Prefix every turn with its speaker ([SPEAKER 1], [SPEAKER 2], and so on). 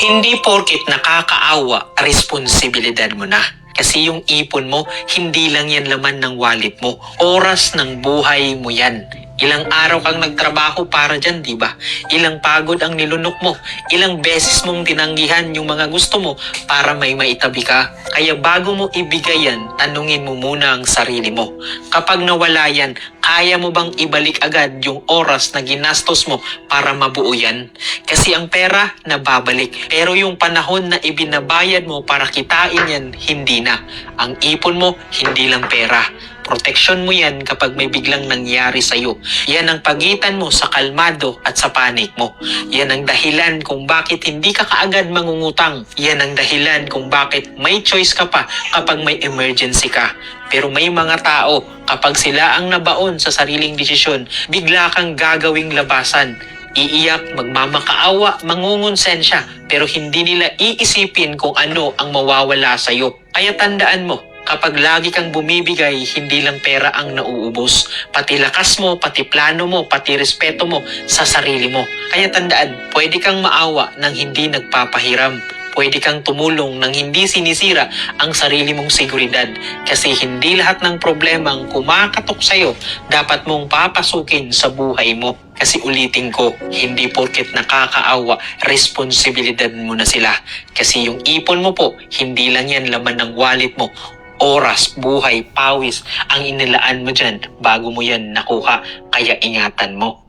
[SPEAKER 1] Hindi porket nakakaawa, responsibilidad mo na. Kasi yung ipon mo, hindi lang yan laman ng wallet mo. Oras ng buhay mo yan. Ilang araw kang nagtrabaho para dyan, di ba? Ilang pagod ang nilunok mo. Ilang beses mong tinanggihan yung mga gusto mo para may maitabi ka. Kaya bago mo ibigay yan, tanungin mo muna ang sarili mo. Kapag nawala yan, kaya mo bang ibalik agad yung oras na ginastos mo para mabuo yan? Kasi ang pera, nababalik. Pero yung panahon na ibinabayad mo para kitain yan, hindi na. Ang ipon mo, hindi lang pera. Proteksyon mo yan kapag may biglang nangyari sa'yo. Yan ang pagitan mo sa kalmado at sa panik mo. Yan ang dahilan kung bakit hindi ka kaagad mangungutang. Yan ang dahilan kung bakit may choice ka pa kapag may emergency ka. Pero may mga tao, kapag sila ang nabaon sa sariling desisyon, bigla kang gagawing labasan. Iiyak, magmamakaawa, mangungonsensya, pero hindi nila iisipin kung ano ang mawawala sa'yo. Kaya tandaan mo, kapag lagi kang bumibigay, hindi lang pera ang nauubos. Pati lakas mo, pati plano mo, pati respeto mo sa sarili mo. Kaya tandaan, pwede kang maawa ng hindi nagpapahiram. Pwede kang tumulong nang hindi sinisira ang sarili mong seguridad. Kasi hindi lahat ng problemang kumakatok sa'yo, dapat mong papasukin sa buhay mo. Kasi ulitin ko, hindi porket nakakaawa, responsibilidad mo na sila. Kasi yung ipon mo po, hindi lang yan laman ng wallet mo. Oras, buhay, pawis ang inilaan mo dyan bago mo yan nakuha. Kaya ingatan mo.